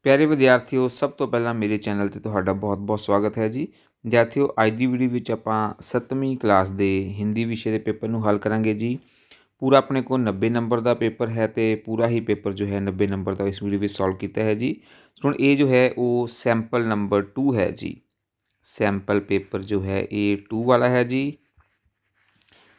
प्यारे विद्यार्थियों, सब तो पहला मेरे चैनल ਤੇ ਤੁਹਾਡਾ ਬਹੁਤ-ਬਹੁਤ ਸਵਾਗਤ ਹੈ ਜੀ। ਵਿਦਿਆਰਥੀਓ, ਅੱਜ ਦੀ ਵੀਡੀਓ ਵਿੱਚ ਆਪਾਂ 7ਵੀਂ ਕਲਾਸ ਦੇ ਹਿੰਦੀ ਵਿਸ਼ੇ ਦੇ ਪੇਪਰ ਨੂੰ ਹੱਲ ਕਰਾਂਗੇ ਜੀ। ਪੂਰਾ ਆਪਣੇ ਕੋਲ 90 ਨੰਬਰ ਦਾ ਪੇਪਰ ਹੈ ਤੇ ਪੂਰਾ ਹੀ ਪੇਪਰ ਜੋ ਹੈ 90 ਨੰਬਰ ਦਾ ਇਸ ਵੀਡੀਓ ਵਿੱਚ ਸੋਲਵ ਕੀਤਾ ਹੈ ਜੀ। ਹੁਣ ਇਹ ਜੋ ਹੈ ਉਹ ਸੈਂਪਲ ਨੰਬਰ 2 ਹੈ ਜੀ। ਸੈਂਪਲ ਪੇਪਰ ਜੋ ਹੈ ਇਹ 2 ਵਾਲਾ ਹੈ ਜੀ।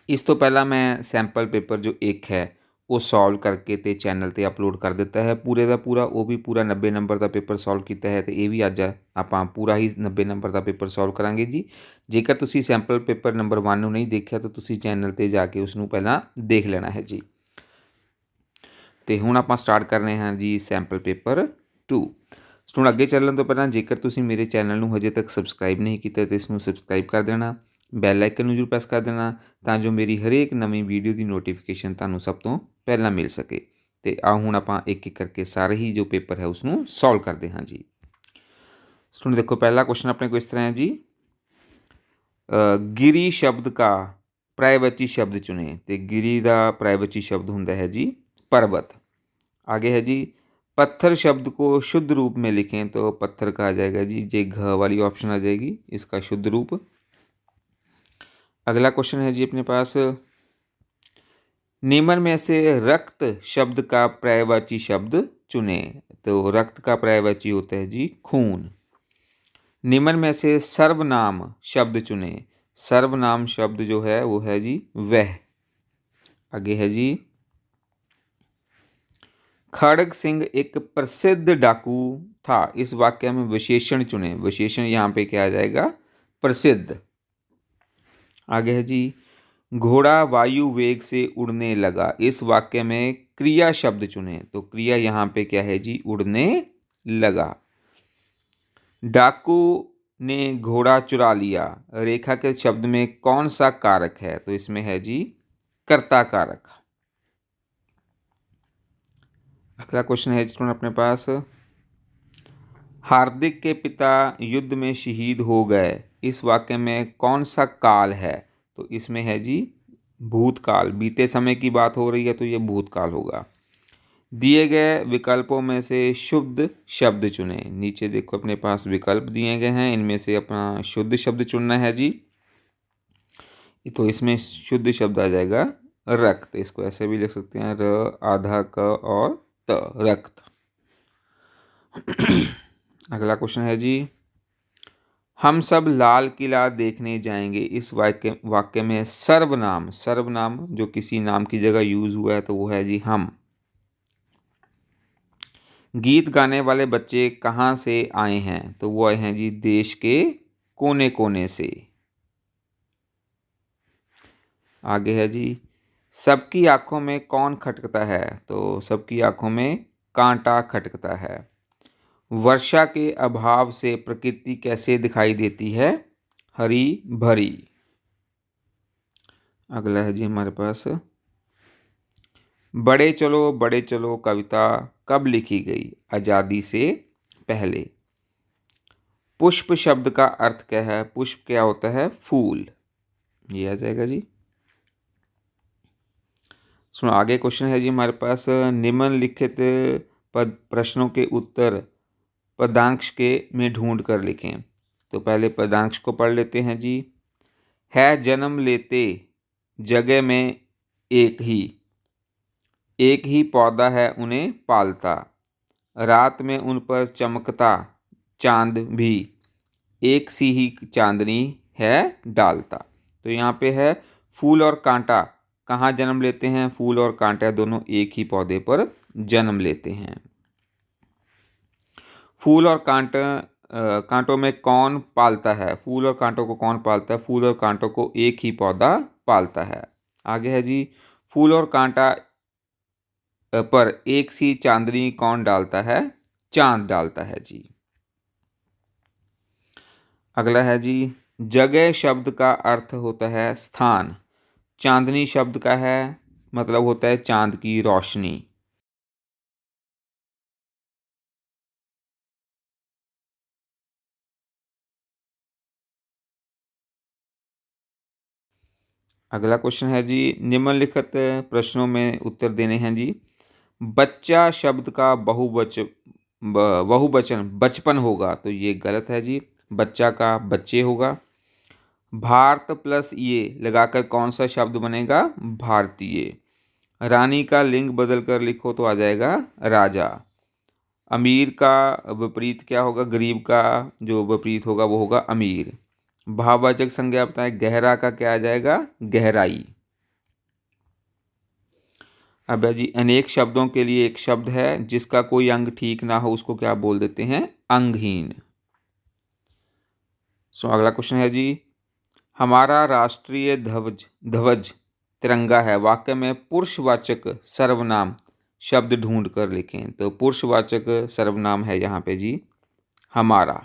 ਇਸ ਤੋਂ ਪਹਿਲਾਂ ਮੈਂ ਸੈਂਪਲ ਪੇਪਰ ਜੋ 1 ਹੈ ਉਹ ਸੋਲਵ ਕਰਕੇ ਤੇ ਚੈਨਲ 'ਤੇ ਅਪਲੋਡ ਕਰ ਦਿੱਤਾ ਹੈ ਪੂਰੇ ਦਾ ਪੂਰਾ। ਉਹ ਵੀ ਪੂਰਾ 90 ਨੰਬਰ ਦਾ ਪੇਪਰ ਸੋਲਵ ਕੀਤਾ ਹੈ ਤੇ ਇਹ ਵੀ ਅੱਜ ਆਪਾਂ ਪੂਰਾ ਹੀ 90 ਨੰਬਰ ਦਾ ਪੇਪਰ ਸੋਲਵ ਕਰਾਂਗੇ ਜੀ। ਜੇਕਰ ਤੁਸੀਂ ਸੈਂਪਲ ਪੇਪਰ ਨੰਬਰ 1 ਨੂੰ ਨਹੀਂ ਦੇਖਿਆ ਤਾਂ ਤੁਸੀਂ ਚੈਨਲ 'ਤੇ ਜਾ ਕੇ ਉਸ ਨੂੰ ਪਹਿਲਾਂ ਦੇਖ ਲੈਣਾ ਹੈ ਜੀ। ਤੇ ਹੁਣ ਆਪਾਂ ਸਟਾਰਟ ਕਰਨੇ ਹਾਂ ਜੀ ਸੈਂਪਲ ਪੇਪਰ 2। ਹੁਣ ਅੱਗੇ ਚੱਲਣ ਤੋਂ ਪਹਿਲਾਂ ਜੇਕਰ ਤੁਸੀਂ ਮੇਰੇ ਚੈਨਲ ਨੂੰ ਹਜੇ ਤੱਕ ਸਬਸਕ੍ਰਾਈਬ ਨਹੀਂ ਕੀਤਾ ਤਾਂ ਇਸ ਨੂੰ ਸਬਸਕ੍ਰਾਈਬ ਕਰ ਦੇਣਾ, ਬੈਲ ਆਈਕਨ ਨੂੰ ਜ਼ਰੂਰ ਪ੍ਰੈਸ ਕਰ ਦੇਣਾ ਤਾਂ ਜੋ ਮੇਰੀ ਹਰੇਕ ਨਵੀਂ ਵੀਡੀਓ ਦੀ ਨੋਟੀਫਿਕੇਸ਼ਨ ਤੁਹਾਨੂੰ ਸਭ ਤੋਂ ਪਹਿਲਾਂ ਮਿਲ ਸਕੇ। ਤੇ ਆਓ ਹੁਣ ਆਪਾਂ ਇੱਕ ਇੱਕ ਕਰਕੇ ਸਾਰੇ ਹੀ ਜੋ ਪੇਪਰ ਹੈ ਉਸ ਨੂੰ ਸੋਲਵ ਕਰਦੇ ਹਾਂ ਜੀ। ਹੁਣ ਦੇਖੋ, ਪਹਿਲਾ ਕੁਐਸਚਨ ਆਪਣੇ ਕੋਲ ਇਸ ਤਰ੍ਹਾਂ ਹੈ ਜੀ। गिरी शब्द का पर्यायवाची शब्द चुने। तो गिरी का पर्यायवाची शब्द होता है जी पर्वत। आगे है जी, पत्थर शब्द को शुद्ध रूप में लिखें तो पत्थर कहा जाएगा जी। जे घ वाली ऑप्शन आ जाएगी इसका शुद्ध रूप। अगला क्वेश्चन है जी अपने पास, निम्न में से रक्त शब्द का पर्यायवाची शब्द चुने। तो रक्त का पर्यायवाची होता है जी खून। निम्न में से सर्वनाम शब्द चुने। सर्वनाम शब्द जो है वो है जी वह। आगे है जी, खड़ग सिंह एक प्रसिद्ध डाकू था। इस वाक्य में विशेषण चुने। विशेषण यहाँ पे क्या आ जाएगा? प्रसिद्ध। आगे है जी, घोड़ा वायु वेग से उड़ने लगा। इस वाक्य में क्रिया शब्द चुने। तो क्रिया यहाँ पे क्या है जी? उड़ने लगा। डाकू ने घोड़ा चुरा लिया। रेखा के शब्द में कौन सा कारक है? तो इसमें है जी कर्ता कारक। अगला क्वेश्चन है स्टूडेंट अपने पास, हार्दिक के पिता युद्ध में शहीद हो गए। इस वाक्य में कौन सा काल है? तो इसमें है जी भूतकाल। बीते समय की बात हो रही है तो ये भूतकाल होगा। दिए गए विकल्पों में से शुद्ध शब्द चुने। नीचे देखो अपने पास विकल्प दिए गए हैं, इनमें से अपना शुद्ध शब्द चुनना है जी। तो इसमें शुद्ध शब्द आ जाएगा रक्त। इसको ऐसे भी लिख सकते हैं, र आधा क और त, रक्त। अगला क्वेश्चन है जी, हम सब लाल किला देखने जाएंगे। इस वाक्य में सर्वनाम, सर्वनाम जो किसी नाम की जगह यूज हुआ है तो वो है जी हम। गीत गाने वाले बच्चे कहाँ से आए हैं? तो वो आए हैं जी देश के कोने कोने से। आगे है जी, सबकी आंखों में कौन खटकता है? तो सबकी आंखों में कांटा खटकता है। वर्षा के अभाव से प्रकृति कैसे दिखाई देती है? हरी भरी। अगला है जी हमारे पास, बड़े चलो कविता कब लिखी गई? आज़ादी से पहले। पुष्प शब्द का अर्थ क्या है? पुष्प क्या होता है? फूल। ये आ जाएगा जी। सुनो, आगे क्वेश्चन है जी हमारे पास, निम्नलिखित प्रश्नों के उत्तर पदांश के में ढूंढ कर लिखें। तो पहले पदांश को पढ़ लेते हैं जी। है जन्म लेते जगह में एक ही पौधा है उन्हें पालता। रात में उन पर चमकता चांद भी एक सी ही चांदनी है डालता। तो यहाँ पे है फूल और कांटा कहाँ जन्म लेते हैं? फूल और कांटा दोनों एक ही पौधे पर जन्म लेते हैं। फूल और कांटों में कौन पालता है? फूल और कांटों को कौन पालता है? फूल और कांटों को एक ही पौधा पालता है। आगे है जी, फूल और कांटा पर एक सी चांदनी कौन डालता है? चांद डालता है जी। अगला है जी, जगह शब्द का अर्थ होता है स्थान। चांदनी शब्द का है मतलब होता है चांद की रोशनी। अगला क्वेश्चन है जी, निम्नलिखित प्रश्नों में उत्तर देने हैं जी। बच्चा शब्द का बहुवचन बचपन होगा तो ये गलत है जी, बच्चा का बच्चे होगा। भारत प्लस ये लगाकर कौन सा शब्द बनेगा? भारतीय। रानी का लिंग बदल कर लिखो तो आ जाएगा राजा। अमीर का विपरीत क्या होगा? गरीब का जो विपरीत होगा वो होगा अमीर। भाववाचक संज्ञा बताएं, गहरा का क्या आ जाएगा? गहराई। अब है जी, अनेक शब्दों के लिए एक शब्द है जिसका कोई अंग ठीक ना हो, उसको क्या बोल देते हैं? अंगहीन। अगला क्वेश्चन है जी, हमारा राष्ट्रीय ध्वज ध्वज तिरंगा है, वाक्य में पुरुषवाचक सर्वनाम शब्द ढूंढ कर लिखें। तो पुरुषवाचक सर्वनाम है यहाँ पे जी हमारा।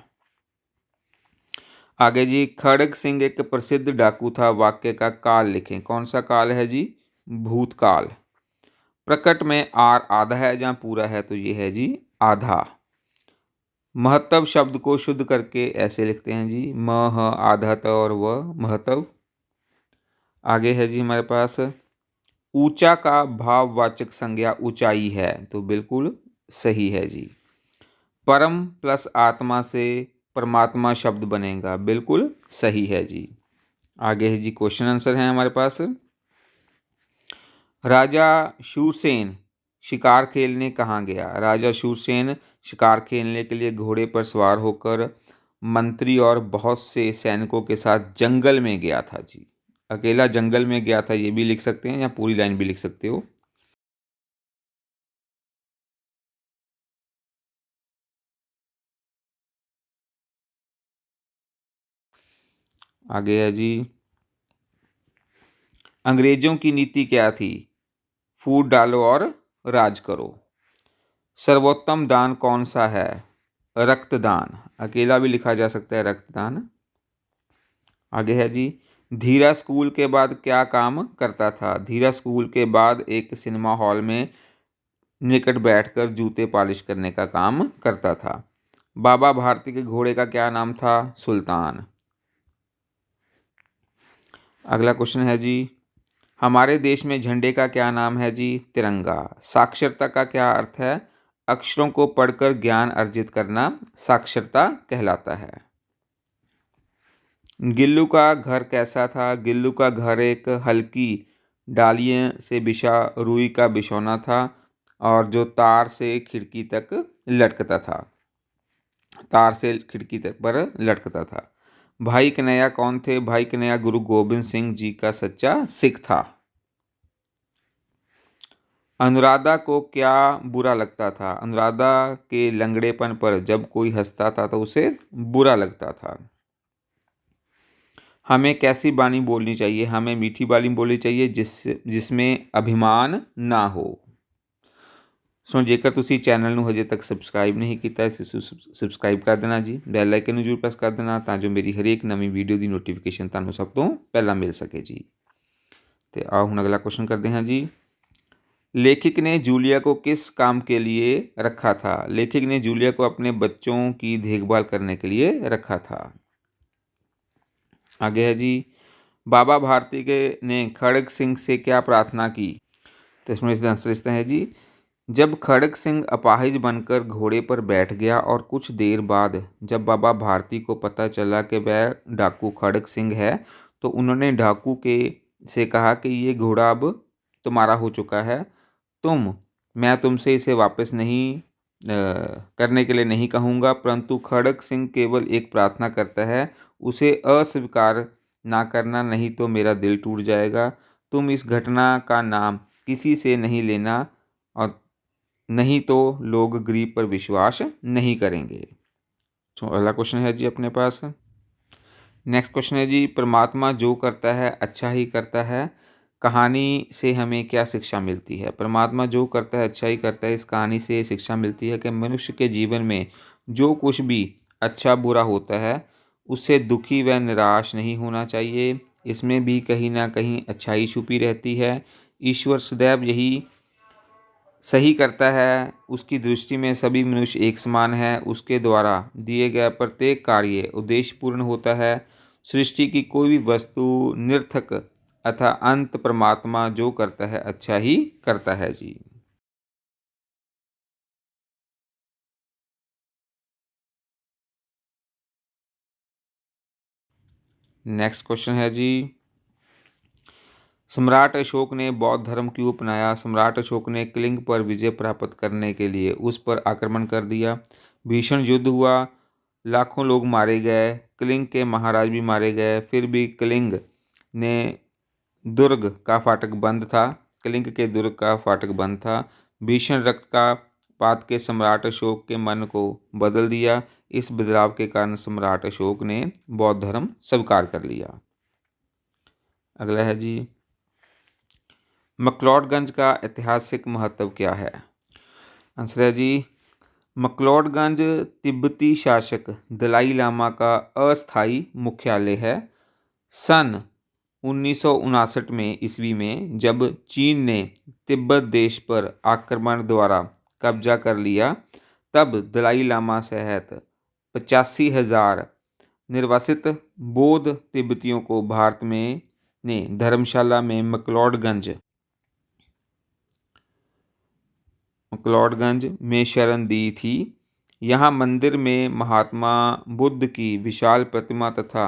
आगे जी, खड़ग सिंह एक प्रसिद्ध डाकू था, वाक्य का काल लिखें। कौन सा काल है जी? भूतकाल। प्रकट में आर आधा है जहाँ पूरा है तो ये है जी आधा। महत्व शब्द को शुद्ध करके ऐसे लिखते हैं जी, म ह आधा त और व महत्व। आगे है जी हमारे पास, ऊंचा का भाववाचक संज्ञा ऊंचाई है, तो बिल्कुल सही है जी। परम प्लस आत्मा से परमात्मा शब्द बनेगा, बिल्कुल सही है जी। आगे है जी क्वेश्चन आंसर है हमारे पास। राजा शूरसेन शिकार खेलने कहाँ गया? राजा शूरसेन शिकार खेलने के लिए घोड़े पर सवार होकर मंत्री और बहुत से सैनिकों के साथ जंगल में गया था जी। अकेला जंगल में गया था, ये भी लिख सकते हैं या पूरी लाइन भी लिख सकते हो। आगे है जी, अंग्रेजों की नीति क्या थी? फूट डालो और राज करो। सर्वोत्तम दान कौन सा है? रक्तदान। अकेला भी लिखा जा सकता है रक्तदान। आगे है जी, धीरा स्कूल के बाद क्या काम करता था? धीरा स्कूल के बाद एक सिनेमा हॉल में निकट बैठकर जूते पॉलिश करने का काम करता था। बाबा भारती के घोड़े का क्या नाम था? सुल्तान। अगला क्वेश्चन है जी, हमारे देश में झंडे का क्या नाम है जी? तिरंगा। साक्षरता का क्या अर्थ है? अक्षरों को पढ़कर ज्ञान अर्जित करना साक्षरता कहलाता है। गिल्लू का घर कैसा था? गिल्लू का घर एक हल्की डालियों से बिछा रुई का बिछौना था और जो तार से खिड़की तक लटकता था, तार से खिड़की तक पर लटकता था। भाई कन्हैया कौन थे? भाई कन्हैया गुरु गोबिंद सिंह जी का सच्चा सिख था। अनुराधा को क्या बुरा लगता था? अनुराधा के लंगड़ेपन पर जब कोई हंसता था तो उसे बुरा लगता था। हमें कैसी बानी बोलनी चाहिए? हमें मीठी बानी बोलनी चाहिए जिसमें अभिमान ना हो। सो जेकर तुसी चैनल ਨੂੰ ਹਜੇ ਤੱਕ ਸਬਸਕ੍ਰਾਈਬ ਨਹੀਂ ਕੀਤਾ ਇਸ ਨੂੰ ਸਬਸਕ੍ਰਾਈਬ ਕਰ ਦੇਣਾ ਜੀ, ਬੈਲ ਆਈਕਨ ਨੂੰ ਜ਼ਰੂਰ ਪ੍ਰੈਸ ਕਰ ਦੇਣਾ ਤਾਂ ਜੋ ਮੇਰੀ ਹਰੇਕ ਨਵੀਂ ਵੀਡੀਓ ਦੀ ਨੋਟੀਫਿਕੇਸ਼ਨ ਤੁਹਾਨੂੰ ਸਭ ਤੋਂ ਪਹਿਲਾਂ ਮਿਲ ਸਕੇ ਜੀ। ਤੇ आओ ਹੁਣ अगला क्वेश्चन करते हैं जी, लेखक ने जूलिया को किस काम के लिए रखा था? लेखक ने जूलिया को अपने बच्चों की देखभाल करने के लिए रखा था। आगे है जी, बाबा भारती के ने खड़ग सिंह से क्या प्रार्थना की? तो इसमें इसका आंसर इसका है जी, जब खड़ग सिंह अपाहिज बनकर घोड़े पर बैठ गया और कुछ देर बाद जब बाबा भारती को पता चला कि वह डाकू खड़ग सिंह है तो उन्होंने डाकू के से कहा कि ये घोड़ा अब तुम्हारा हो चुका है, मैं तुमसे इसे वापस नहीं करने के लिए नहीं कहूँगा, परंतु खड़ग सिंह केवल एक प्रार्थना करता है, उसे अस्वीकार ना करना नहीं तो मेरा दिल टूट जाएगा। तुम इस घटना का नाम किसी से नहीं लेना और नहीं तो लोग गरीब पर विश्वास नहीं करेंगे। तो अगला क्वेश्चन है जी अपने पास। नेक्स्ट क्वेश्चन है जी, परमात्मा जो करता है अच्छा ही करता है, कहानी से हमें क्या शिक्षा मिलती है? परमात्मा जो करता है अच्छा ही करता है, इस कहानी से शिक्षा मिलती है कि मनुष्य के जीवन में जो कुछ भी अच्छा बुरा होता है उससे दुखी व निराश नहीं होना चाहिए, इसमें भी कहीं ना कहीं अच्छाई छुपी रहती है। ईश्वर सदैव यही सही करता है, उसकी दृष्टि में सभी मनुष्य एक समान है, उसके द्वारा दिए गए प्रत्येक कार्य उद्देश्यपूर्ण होता है। सृष्टि की कोई भी वस्तु निरर्थक अतः अंत परमात्मा जो करता है अच्छा ही करता है जी। नेक्स्ट क्वेश्चन है जी, सम्राट अशोक ने बौद्ध धर्म क्यों अपनाया? सम्राट अशोक ने कलिंग पर विजय प्राप्त करने के लिए उस पर आक्रमण कर दिया। भीषण युद्ध हुआ, लाखों लोग मारे गए, कलिंग के महाराज भी मारे गए, फिर भी कलिंग ने दुर्ग का फाटक बंद था। कलिंग के दुर्ग का फाटक बंद था। भीषण रक्तपात के सम्राट अशोक के मन को बदल दिया। इस बदलाव के कारण सम्राट अशोक ने बौद्ध धर्म स्वीकार कर लिया। अगला है जी, मकलोडगंज का ऐतिहासिक महत्व क्या है? आंसर है जी, मकलोडगंज तिब्बती शासक दलाई लामा का अस्थायी मुख्यालय है। सन 1959 में ईस्वी में जब चीन ने तिब्बत देश पर आक्रमण द्वारा कब्जा कर लिया, तब दलाई लामा सहित 85,000 निर्वासित बौद्ध तिब्बतियों को भारत में ने धर्मशाला में मकलोडगंज में शरण दी थी। यहाँ मंदिर में महात्मा बुद्ध की विशाल प्रतिमा तथा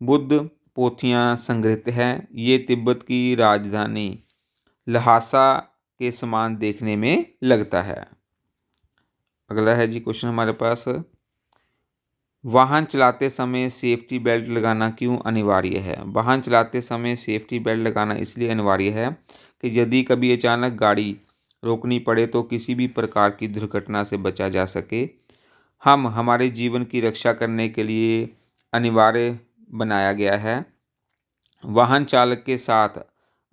बुद्ध पोथियाँ संग्रहित हैं। ये तिब्बत की राजधानी लहासा के समान देखने में लगता है। अगला है जी क्वेश्चन हमारे पास, वाहन चलाते समय सेफ्टी बेल्ट लगाना क्यों अनिवार्य है? वाहन चलाते समय सेफ्टी बेल्ट लगाना इसलिए अनिवार्य है कि यदि कभी अचानक गाड़ी रोकनी पड़े तो किसी भी प्रकार की दुर्घटना से बचा जा सके। हम हमारे जीवन की रक्षा करने के लिए अनिवार्य बनाया गया है। वाहन चालक के साथ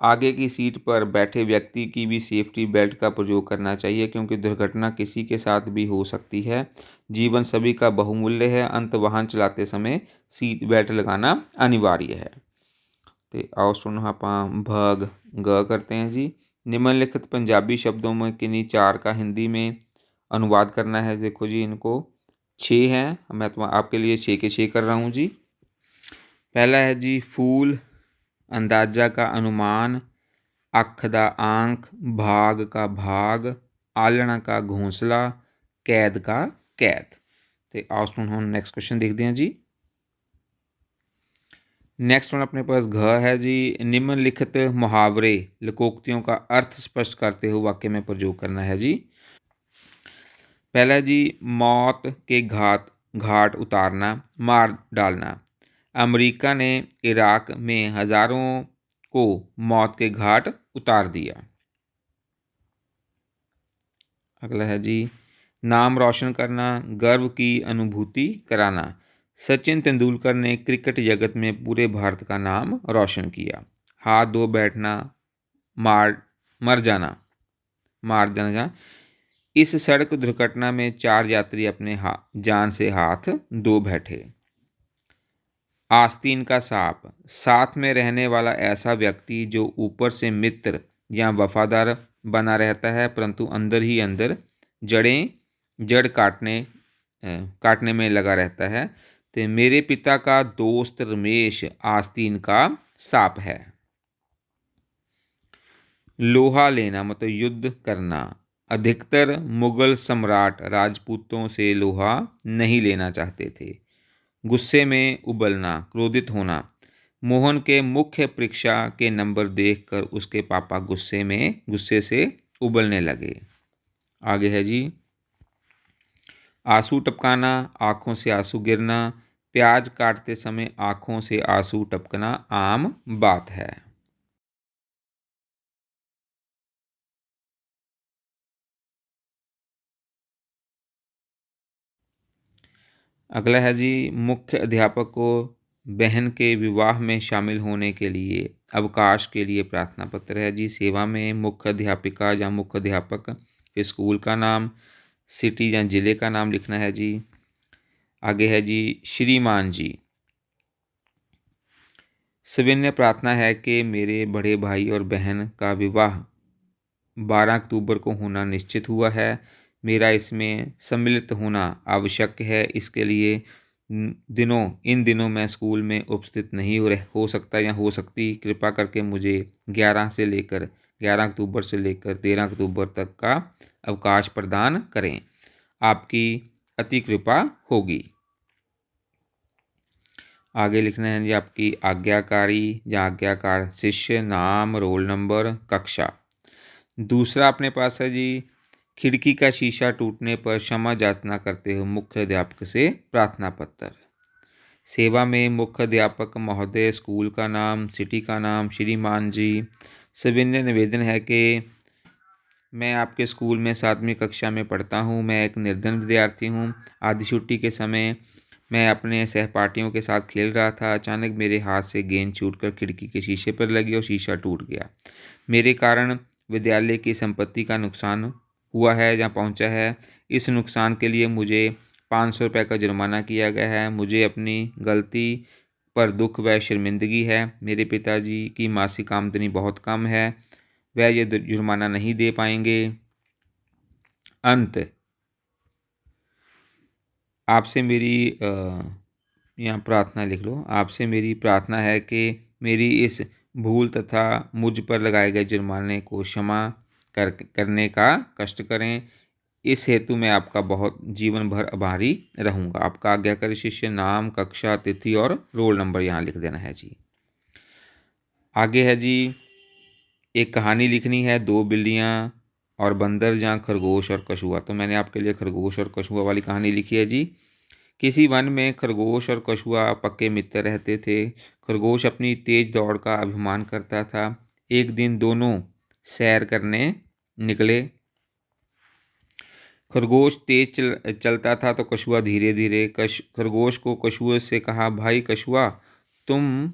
आगे की सीट पर बैठे व्यक्ति की भी सेफ्टी बेल्ट का प्रयोग करना चाहिए, क्योंकि दुर्घटना किसी के साथ भी हो सकती है। जीवन सभी का बहुमूल्य है। अंत वाहन चलाते समय सीट बेल्ट लगाना अनिवार्य है। तो आओ सुनो आप भग ग करते हैं जी। निम्नलिखित पंजाबी शब्दों में किन्हीं चार का हिंदी में अनुवाद करना है। देखो जी, इनको 6 हैं, मैं आपके लिए 6 के 6 कर रहा हूँ जी। पहला है जी, फूल, अंदाजा का अनुमान, अख दा आंख, भाग का भाग, आलना का घोंसला, कैद का कैद। तो आओ हम नेक्स्ट क्वेश्चन देखते हैं जी। नेक्स्ट वन अपने पास घ है जी, निम्नलिखित मुहावरे लोकोक्तियों का अर्थ स्पष्ट करते हुए वाक्य में प्रयोग करना है जी। पहला जी, मौत के घाट उतारना, मार डालना। अमेरिका ने इराक में हज़ारों को मौत के घाट उतार दिया। अगला है जी, नाम रोशन करना, गर्व की अनुभूति कराना। सचिन तेंदुलकर ने क्रिकेट जगत में पूरे भारत का नाम रोशन किया। हाथ धो बैठना, मर जाना। इस सड़क दुर्घटना में 4 यात्री अपने जान से हाथ धो बैठे। आस्तीन का सांप, साथ में रहने वाला ऐसा व्यक्ति जो ऊपर से मित्र या वफादार बना रहता है, परंतु अंदर ही अंदर जड़ काटने में लगा रहता है। तो मेरे पिता का दोस्त रमेश आस्तीन का सांप है। लोहा लेना मतलब युद्ध करना। अधिकतर मुगल सम्राट राजपूतों से लोहा नहीं लेना चाहते थे। गुस्से में उबलना, क्रोधित होना। मोहन के मुख्य परीक्षा के नंबर देखकर उसके पापा गुस्से से उबलने लगे। आगे है जी, आंसू टपकाना, आँखों से आंसू गिरना। प्याज काटते समय आँखों से आंसू टपकना आम बात है। अगला है जी, मुख्य अध्यापक को बहन के विवाह में शामिल होने के लिए अवकाश के लिए प्रार्थना पत्र है जी। सेवा में मुख्य अध्यापिका या मुख्य अध्यापक, फिर स्कूल का नाम, सिटी या ज़िले का नाम लिखना है जी। आगे है जी, श्रीमान जी, सविनय प्रार्थना है कि मेरे बड़े भाई और बहन का विवाह 12 अक्टूबर को होना निश्चित हुआ है। मेरा इसमें सम्मिलित होना आवश्यक है। इसके लिए इन दिनों मैं स्कूल में उपस्थित नहीं हो सकता या हो सकती। कृपा करके मुझे 11 अक्टूबर से लेकर 13 अक्टूबर तक का अवकाश प्रदान करें। आपकी अति कृपा होगी। आगे लिखना है जी आपकी आज्ञाकारी या आज्ञाकार शिष्य, नाम, रोल नंबर, कक्षा। दूसरा अपने पास है जी खिड़की का शीशा टूटने पर क्षमा याचना करते हुए मुख्य अध्यापक से प्रार्थना पत्र। सेवा में मुख्य अध्यापक महोदय, स्कूल का नाम, सिटी का नाम, श्रीमान जी, सविनय निवेदन है कि मैं आपके स्कूल में 7वीं कक्षा में पढ़ता हूँ। मैं एक निर्धन विद्यार्थी हूँ। आधी छुट्टी के समय मैं अपने सहपाठियों के साथ खेल रहा था। अचानक मेरे हाथ से गेंद छूटकर खिड़की के शीशे पर लगी और शीशा टूट गया। मेरे कारण विद्यालय की संपत्ति का नुकसान हुआ है या पहुंचा है। इस नुकसान के लिए मुझे 500 रुपये का जुर्माना किया गया है। मुझे अपनी गलती पर दुख व शर्मिंदगी है। मेरे पिताजी की मासिक आमदनी बहुत कम है, वह ये जुर्माना नहीं दे पाएंगे। अंत आपसे मेरी यहाँ प्रार्थना लिख लो। आपसे मेरी प्रार्थना है कि मेरी इस भूल तथा मुझ पर लगाए गए जुर्माने को क्षमा करने का कष्ट करें। इस हेतु मैं आपका बहुत जीवन भर आभारी रहूँगा। आपका आज्ञाकारी शिष्य, नाम, कक्षा, तिथि और रोल नंबर यहाँ लिख देना है जी। आगे है जी एक कहानी लिखनी है, 2 बिल्लियाँ और बंदर जहाँ खरगोश और कछुआ। तो मैंने आपके लिए खरगोश और कछुआ वाली कहानी लिखी है जी। किसी वन में खरगोश और कछुआ पक्के मित्र रहते थे। खरगोश अपनी तेज दौड़ का अभिमान करता था। एक दिन दोनों सैर करने निकले। खरगोश तेज चलता था तो कछुआ धीरे धीरे। खरगोश को कछुए से कहा, भाई कछुआ, तुम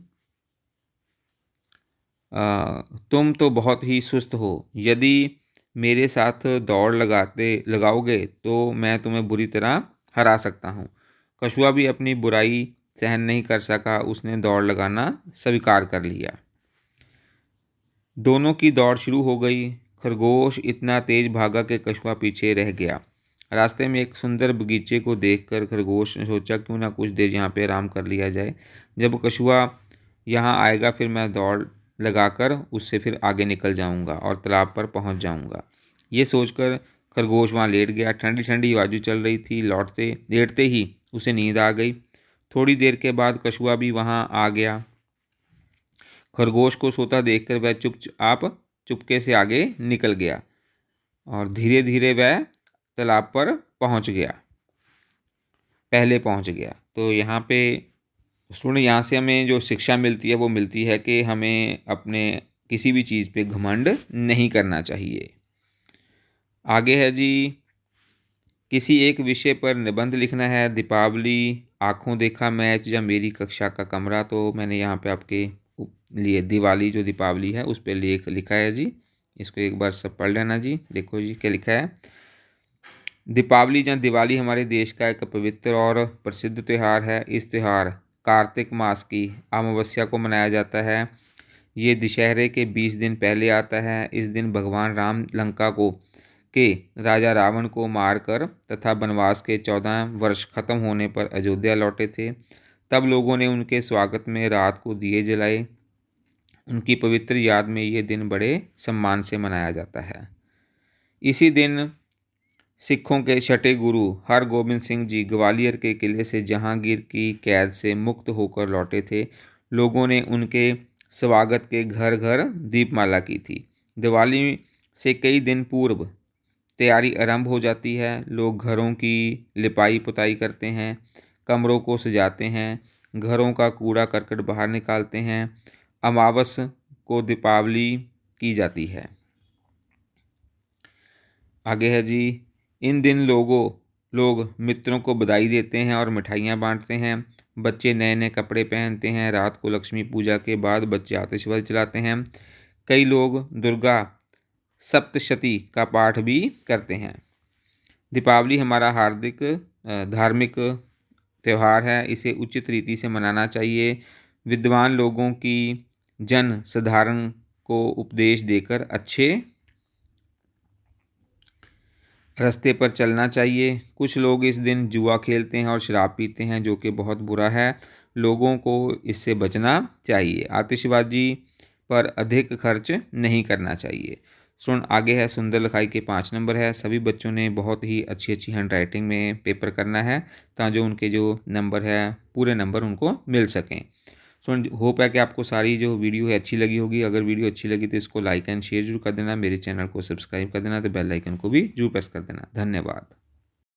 तो बहुत ही सुस्त हो। यदि मेरे साथ दौड़ लगाओगे तो मैं तुम्हें बुरी तरह हरा सकता हूँ। कछुआ भी अपनी बुराई सहन नहीं कर सका। उसने दौड़ लगाना स्वीकार कर लिया। दोनों की दौड़ शुरू हो गई। खरगोश इतना तेज भागा कि कछुआ पीछे रह गया। रास्ते में एक सुंदर बगीचे को देखकर खरगोश ने सोचा, क्यों ना कुछ देर यहाँ पे आराम कर लिया जाए। जब कछुआ यहाँ आएगा फिर मैं दौड़ लगाकर उससे फिर आगे निकल जाऊँगा और तालाब पर पहुँच जाऊँगा। ये सोचकर खरगोश वहाँ लेट गया। ठंडी ठंडी वायु चल रही थी। लेटते ही उसे नींद आ गई। थोड़ी देर के बाद कछुआ भी वहाँ आ गया। खरगोश को सोता देखकर वह चुपके से आगे निकल गया और धीरे धीरे वह तालाब पर पहले पहुंच गया। तो यहाँ पे स्टूडेंट, यहाँ से हमें जो शिक्षा मिलती है वो मिलती है कि हमें अपने किसी भी चीज़ पे घमंड नहीं करना चाहिए। आगे है जी किसी एक विषय पर निबंध लिखना है। दीपावली, आँखों देखा मैच या मेरी कक्षा का कमरा। तो मैंने यहाँ पे आपके लिए दिवाली, जो दीपावली है उस पर लेख लिखा है जी। इसको एक बार सब पढ़ लेना जी। देखो जी क्या लिखा है। दीपावली या दिवाली हमारे देश का एक पवित्र और प्रसिद्ध त्यौहार है। इस त्यौहार कार्तिक मास की अमावस्या को मनाया जाता है। ये दशहरे के 20 दिन पहले आता है। इस दिन भगवान राम लंका के राजा रावण को मारकर तथा वनवास के 14 वर्ष खत्म होने पर अयोध्या लौटे थे। तब लोगों ने उनके स्वागत में रात को दिए जलाए। उनकी पवित्र याद में ये दिन बड़े सम्मान से मनाया जाता है। इसी दिन सिखों के छठे गुरु हरगोबिंद सिंह जी ग्वालियर के किले से जहांगीर की कैद से मुक्त होकर लौटे थे। लोगों ने उनके स्वागत के घर घर दीपमाला की थी। दिवाली से कई दिन पूर्व तैयारी आरंभ हो जाती है। लोग घरों की लिपाई पुताई करते हैं, कमरों को सजाते हैं, घरों का कूड़ा करकट बाहर निकालते हैं। अमावस को दीपावली की जाती है। आगे है जी इन दिन लोग मित्रों को बधाई देते हैं और मिठाइयाँ बांटते हैं। बच्चे नए नए कपड़े पहनते हैं। रात को लक्ष्मी पूजा के बाद बच्चे आतिशबाजी चलाते हैं। कई लोग दुर्गा सप्तशती का पाठ भी करते हैं। दीपावली हमारा हार्दिक धार्मिक त्यौहार है। इसे उचित रीति से मनाना चाहिए। विद्वान लोगों की जन साधारण को उपदेश देकर अच्छे रास्ते पर चलना चाहिए। कुछ लोग इस दिन जुआ खेलते हैं और शराब पीते हैं, जो कि बहुत बुरा है। लोगों को इससे बचना चाहिए। आतिशबाजी पर अधिक खर्च नहीं करना चाहिए। स्टूडेंट आगे है सुंदर लिखाई के 5 नंबर है। सभी बच्चों ने बहुत ही अच्छी अच्छी हैंड राइटिंग में पेपर करना है ताकि उनके जो नंबर है पूरे नंबर उनको मिल सकें। स्टूडेंट होप है कि आपको सारी जो वीडियो है अच्छी लगी होगी। अगर वीडियो अच्छी लगी तो इसको लाइक एंड शेयर जरूर कर देना, मेरे चैनल को सब्सक्राइब कर देना, तो बेल आइकन को भी जरूर प्रेस कर देना। धन्यवाद।